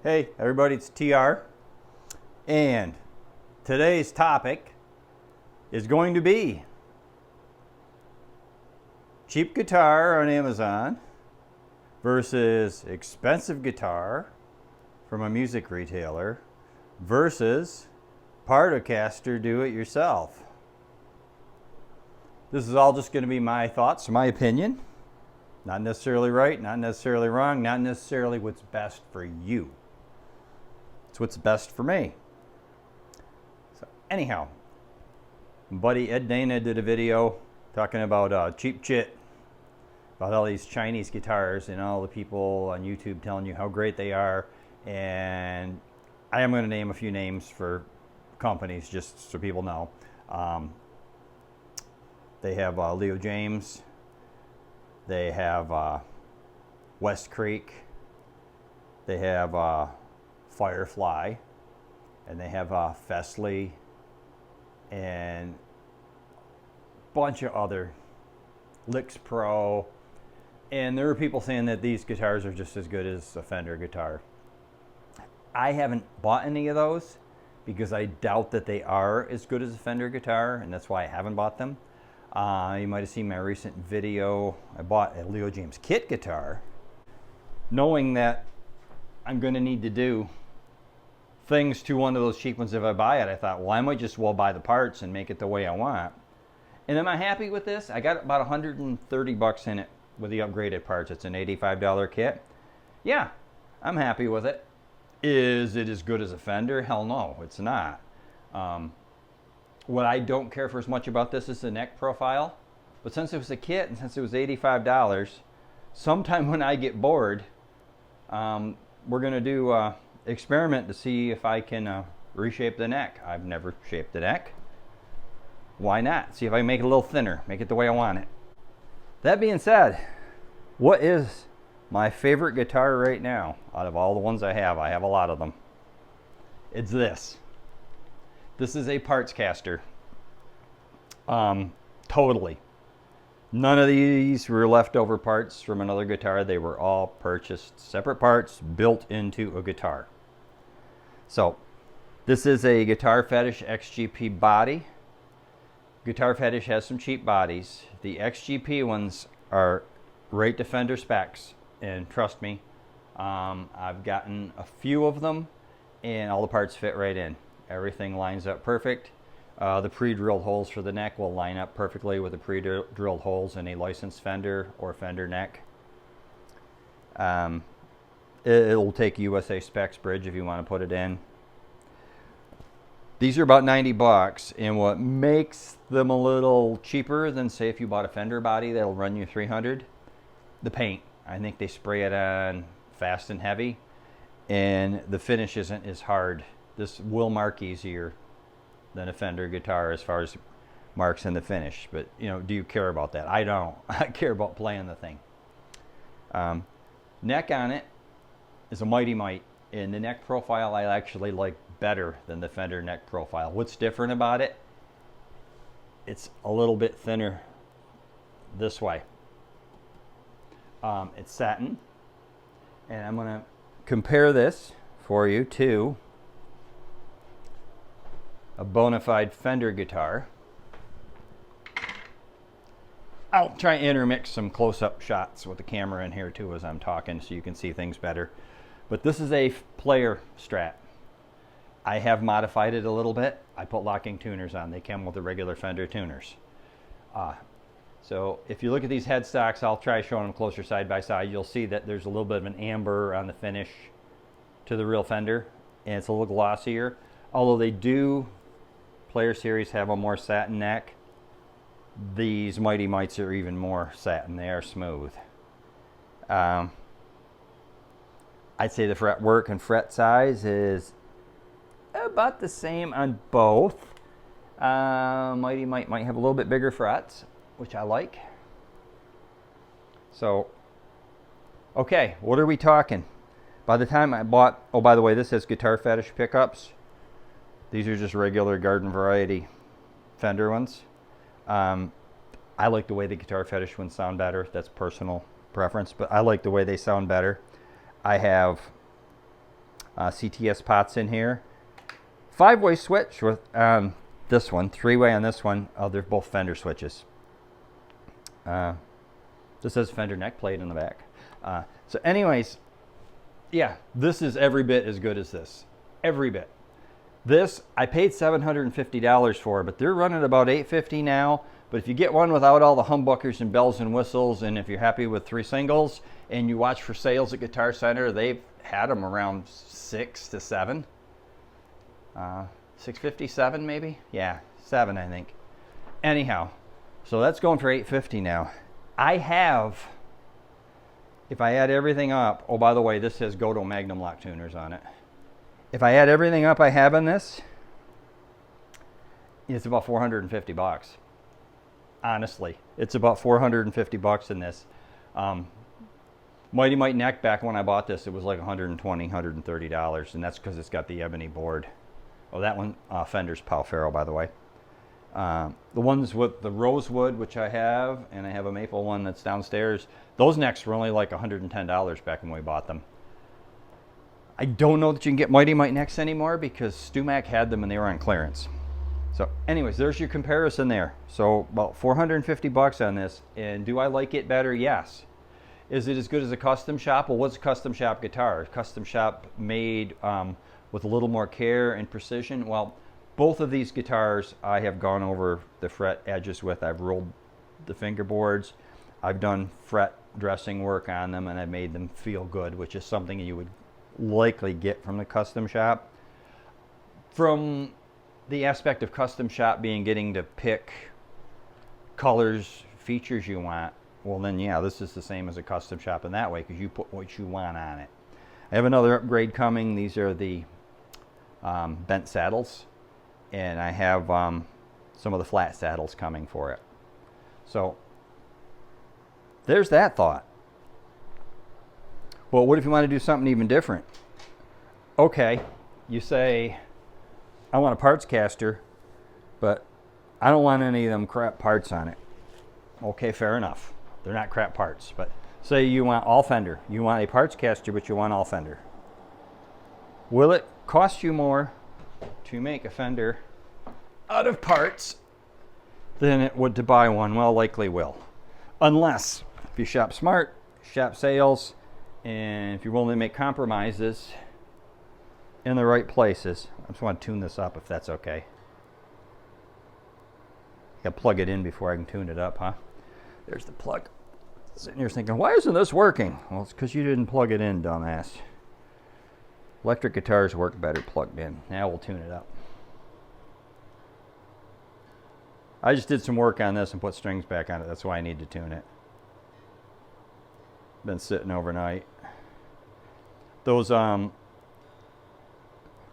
Hey everybody, it's TR, and today's topic is going to be cheap guitar on Amazon versus expensive guitar from a music retailer versus Partocaster do-it-yourself. This is all just going to be my thoughts, my opinion. Not necessarily right, not necessarily wrong, not necessarily what's best for you. It's what's best for me. So anyhow, buddy Ed Dana did a video talking about cheap chit, about all these Chinese guitars and all the people on YouTube telling you how great they are. And I am going to name a few names for companies just so people know. They have Leo James. They have West Creek. They have Firefly, and they have Festley, and a bunch of other Licks Pro. And there are people saying that these guitars are just as good as a Fender guitar. I haven't bought any of those because I doubt that they are as good as a Fender guitar, and that's why I haven't bought them. You might have seen my recent video. I bought a Leo James kit guitar, knowing that I'm going to need to do things to one of those cheap ones if I buy it. I thought, well, I might just well buy the parts and make it the way I want. And am I happy with this? I got about 130 bucks in it with the upgraded parts. It's an $85 kit. Yeah, I'm happy with it. Is it as good as a Fender? Hell no, it's not. What I don't care for as much about this is the neck profile. But since it was a kit and since it was $85, sometime when I get bored, we're going to do experiment to see if I can reshape the neck. I've never shaped the neck. Why not? See if I can make it a little thinner, make it the way I want it. That being said, what is my favorite guitar right now out of all the ones I have? I have a lot of them. It's this. This is a parts caster. Totally. None of these were leftover parts from another guitar. They were all purchased separate parts built into a guitar. So this is a Guitar Fetish XGP body. Guitar Fetish has some cheap bodies. The XGP ones are right to Fender specs, and trust me, I've gotten a few of them and all the parts fit right in. Everything lines up perfect. The pre-drilled holes for the neck will line up perfectly with the pre-drilled holes in a licensed Fender or Fender neck. It'll take USA specs bridge if you want to put it in. These are about 90 bucks, and what makes them a little cheaper than, say, if you bought a Fender body that'll run you 300, the paint. I think they spray it on fast and heavy, and the finish isn't as hard. This will mark easier than a Fender guitar as far as marks in the finish. But, you know, do you care about that? I don't. I care about playing the thing. Neck on it is a Mighty Mite, and the neck profile I actually like better than the Fender neck profile. What's different about it? It's a little bit thinner this way. It's satin, and I'm going to compare this for you to a bona fide Fender guitar. I'll try and intermix some close-up shots with the camera in here too as I'm talking so you can see things better. But this is a player Strat. I have modified it a little bit. I put locking tuners on. They come with the regular Fender tuners. So if you look at these headstocks, I'll try showing them closer side by side. You'll see that there's a little bit of an amber on the finish to the real Fender, and it's a little glossier. Although they do, Player Series have a more satin neck. These Mighty Mites are even more satin. They are smooth. I'd say the fret work and fret size is about the same on both. Mighty Mite might have a little bit bigger frets, which I like. So, okay, what are we talking? By the time I bought, oh, by the way, this has Guitar Fetish pickups. These are just regular garden variety Fender ones. I like the way the Guitar Fetish ones sound better. That's personal preference, but I like the way they sound better. I have CTS pots in here. 5-way switch with this one, 3-way on this one. They're both Fender switches. This says Fender neck plate in the back. So anyways, yeah, this is every bit as good as this. Every bit. This, I paid $750 for, but they're running about $850 now. But if you get one without all the humbuckers and bells and whistles, and if you're happy with 3 singles, and you watch for sales at Guitar Center, they've had them around 6 to 7. 657 maybe? Yeah, 7 I think. Anyhow, so that's going for $850 now. I have, if I add everything up, oh by the way, this says Goto Magnum lock tuners on it. If I add everything up I have in this, it's about 450 bucks. Honestly, it's about 450 bucks in this. Mighty Mite neck, back when I bought this, it was like $120, $130, and that's because it's got the ebony board. Oh, that one, Fender's Pal Ferro, by the way. The ones with the rosewood, which I have, and I have a maple one that's downstairs, those necks were only like $110 back when we bought them. I don't know that you can get Mighty Mite necks anymore because StewMac had them and they were on clearance. So anyways, there's your comparison there. So about 450 bucks on this. And do I like it better? Yes. Is it as good as a custom shop? Well, what's a custom shop guitar? A custom shop made with a little more care and precision. Well, both of these guitars I have gone over the fret edges with. I've rolled the fingerboards. I've done fret dressing work on them, and I've made them feel good, which is something you would likely get from the custom shop. From the aspect of custom shop being getting to pick colors, features you want, well then yeah, this is the same as a custom shop in that way because you put what you want on it. I have another upgrade coming. These are the bent saddles, and I have some of the flat saddles coming for it. So there's that thought. Well, what if you want to do something even different? Okay, you say, I want a parts caster, but I don't want any of them crap parts on it. Okay, fair enough. They're not crap parts, but say you want all Fender. You want a parts caster, but you want all Fender. Will it cost you more to make a Fender out of parts than it would to buy one? Well, likely will. Unless if you shop smart, shop sales, and if you're willing to make compromises in the right places. I just want to tune this up if that's okay. I gotta plug it in before I can tune it up, huh? There's the plug. Sitting here thinking, why isn't this working? Well, it's because you didn't plug it in, dumbass. Electric guitars work better plugged in. Now we'll tune it up. I just did some work on this and put strings back on it. That's why I need to tune it. Been sitting overnight. Those I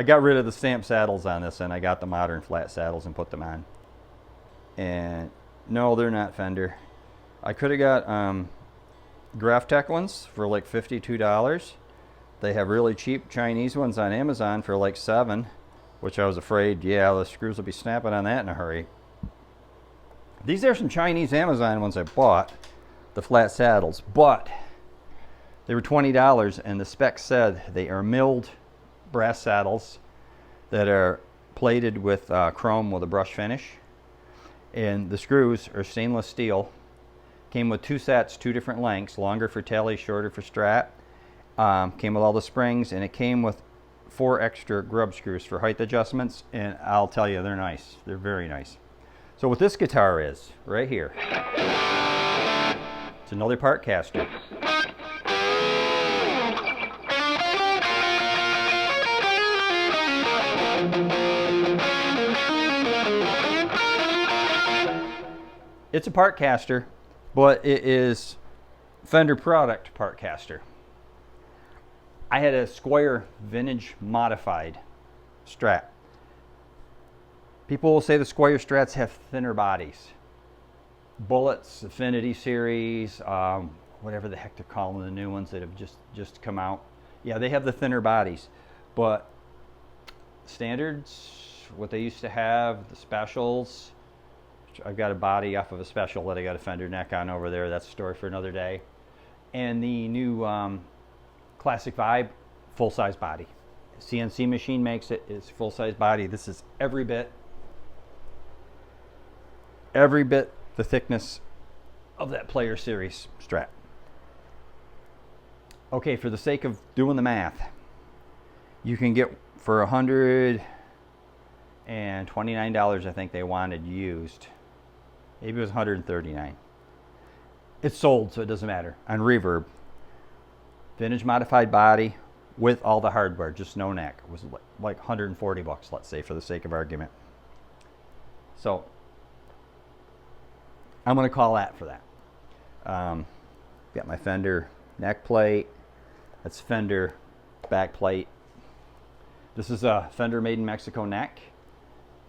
got rid of the stamp saddles on this and I got the modern flat saddles and put them on. And no, they're not Fender. I could have got Graphtec ones for like $52. They have really cheap Chinese ones on Amazon for like $7, which I was afraid, yeah, the screws will be snapping on that in a hurry. These are some Chinese Amazon ones I bought, the flat saddles, but they were $20 and the spec said they are milled brass saddles that are plated with chrome with a brush finish, and the screws are stainless steel. Came with 2 sets, 2 different lengths, longer for telly, shorter for strat. Came with all the springs, and it came with 4 extra grub screws for height adjustments, and I'll tell you, they're nice. They're very nice. So what this guitar is, right here, it's another part caster. It's a part caster, but it is Fender product part caster. I had a Squire vintage modified Strat. People will say the Squire Strats have thinner bodies. Bullets, Affinity series, whatever the heck they're calling the new ones that have just come out. Yeah, they have the thinner bodies, but standards, what they used to have, the specials, I've got a body off of a special that I got a Fender neck on over there. That's a story for another day. And the new Classic Vibe, full-size body. CNC machine makes it. It's full-size body. This is every bit the thickness of that Player Series Strat. Okay, for the sake of doing the math, you can get for $129, I think they wanted used. Maybe it was $139. It's sold, so it doesn't matter. On Reverb, vintage modified body with all the hardware, just no neck. It was like 140 bucks, let's say, for the sake of argument. So I'm going to call that for that. Got my Fender neck plate. That's Fender back plate. This is a Fender made in Mexico neck,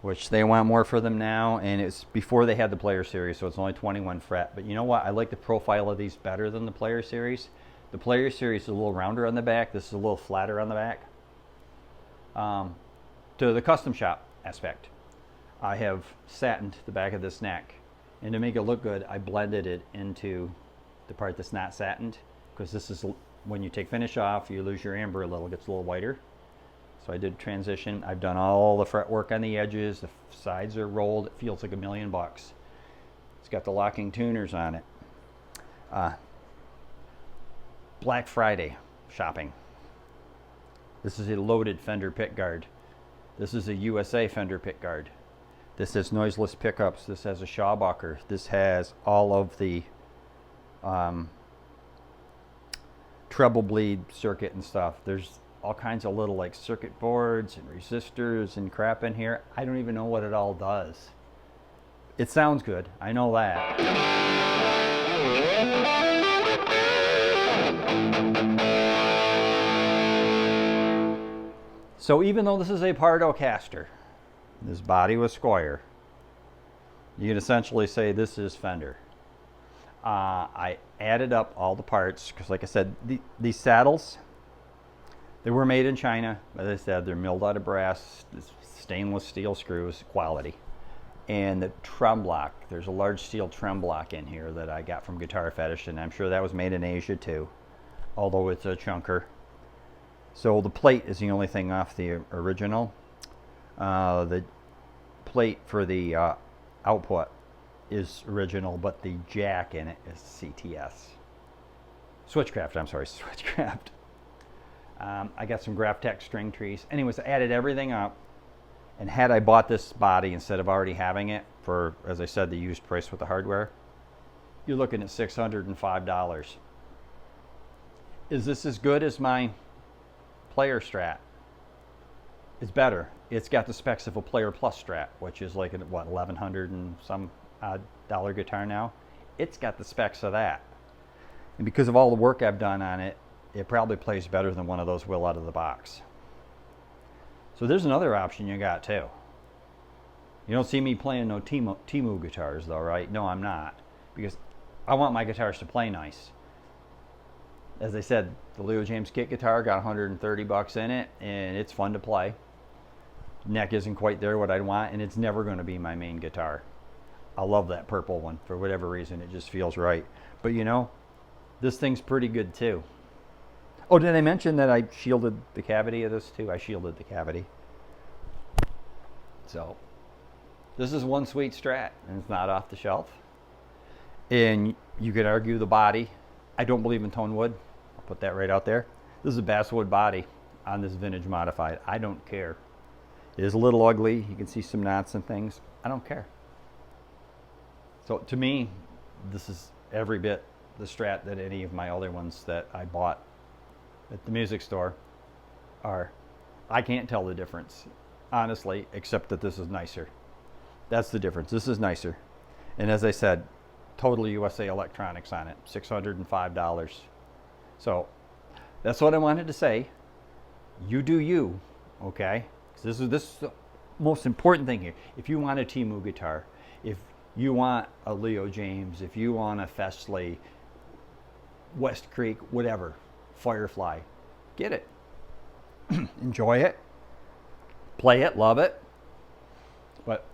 which they want more for them now, and it's before they had the Player Series, so it's only 21 fret. But you know what? I like the profile of these better than the Player Series. The Player Series is a little rounder on the back. This is a little flatter on the back. To the custom shop aspect, I have satined the back of this neck, and to make it look good, I blended it into the part that's not satined, because this is, when you take finish off, you lose your amber a little, it gets a little whiter. So I did transition. I've done all the fret work on the edges. The sides are rolled. It feels like $1,000,000. It's got the locking tuners on it. Black Friday shopping. This is a loaded Fender pick guard. This is a USA Fender pick guard. This has noiseless pickups. This has a Shawbucker. This has all of the treble bleed circuit and stuff. There's all kinds of little like circuit boards and resistors and crap in here. I don't even know what it all does. It sounds good, I know that. So even though this is a Pardocaster, this body was square, you can essentially say this is Fender. I added up all the parts because, like I said, these saddles, they were made in China. As I said, they're milled out of brass, stainless steel screws, quality. And the trem block, there's a large steel trem block in here that I got from Guitar Fetish, and I'm sure that was made in Asia too, although it's a chunker. So the plate is the only thing off the original. The plate for the output is original, but the jack in it is CTS. Switchcraft, I'm sorry, Switchcraft. I got some Graphtec string trees. Anyways, I added everything up, and had I bought this body instead of already having it for, as I said, the used price with the hardware, you're looking at $605. Is this as good as my Player Strat? It's better. It's got the specs of a Player Plus Strat, which is like, what, $1,100 and some odd dollar guitar now. It's got the specs of that. And because of all the work I've done on it, it probably plays better than one of those will out of the box. So there's another option you got too. You don't see me playing no Temu guitars though, right? No, I'm not. Because I want my guitars to play nice. As I said, the Leo James kit guitar got 130 bucks in it, and it's fun to play. Neck isn't quite there what I'd want, and it's never going to be my main guitar. I love that purple one for whatever reason. It just feels right. But you know, this thing's pretty good too. Oh, did I mention that I shielded the cavity of this too? I shielded the cavity. So, this is one sweet Strat, and it's not off the shelf. And you could argue the body. I don't believe in tone wood. I'll put that right out there. This is a basswood body on this vintage modified. I don't care. It is a little ugly. You can see some knots and things. I don't care. So to me, this is every bit the Strat that any of my other ones that I bought at the music store are. I can't tell the difference, honestly, except that this is nicer. That's the difference. This is nicer. And as I said, totally USA electronics on it, $605. So that's what I wanted to say. You do you, okay? This is the most important thing here. If you want a Temu guitar, if you want a Leo James, if you want a Festley, West Creek, whatever, Firefly, get it. Enjoy it. Play it, love it. But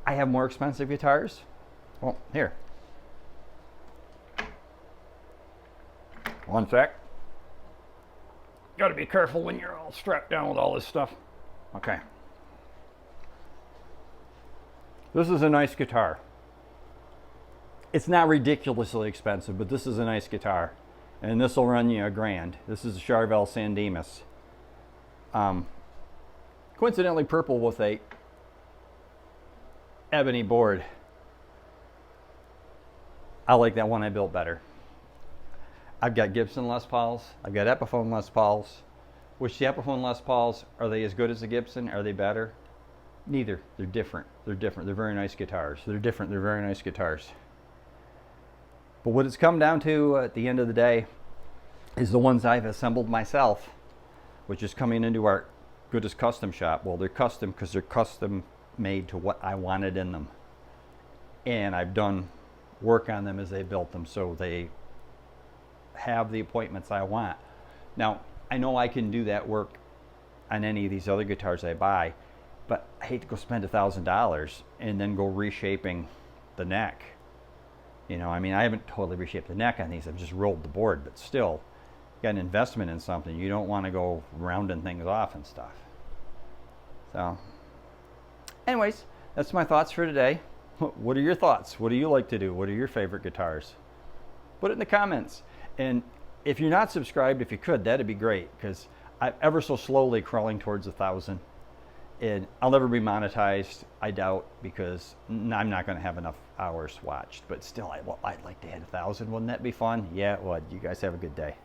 I have more expensive guitars. Well, here. One sec. Got to be careful when you're all strapped down with all this stuff. Okay. This is a nice guitar. It's not ridiculously expensive, but this is a nice guitar. And this will run you $1,000. This is a Charvel San Dimas. Coincidentally purple with a ebony board. I like that one I built better. I've got Gibson Les Pauls. I've got Epiphone Les Pauls. Which the Epiphone Les Pauls, are they as good as the Gibson? Are they better? Neither. They're different. They're different. They're very nice guitars. They're different. They're very nice guitars. But what it's come down to at the end of the day is the ones I've assembled myself, which is coming into our Goodest Custom shop. Well, they're custom because they're custom made to what I wanted in them. And I've done work on them as they built them, so they have the appointments I want. Now, I know I can do that work on any of these other guitars I buy, but I hate to go spend $1,000 and then go reshaping the neck. You know, I mean, I haven't totally reshaped the neck on these. I've just rolled the board, but still, you got an investment in something. You don't want to go rounding things off and stuff. So, anyways, that's my thoughts for today. What are your thoughts? What do you like to do? What are your favorite guitars? Put it in the comments. And if you're not subscribed, if you could, that'd be great, because I'm ever so slowly crawling towards 1,000. And I'll never be monetized, I doubt, because I'm not going to have enough hours watched. But still, I'd like to hit 1,000. Wouldn't that be fun? Yeah, it would. You guys have a good day.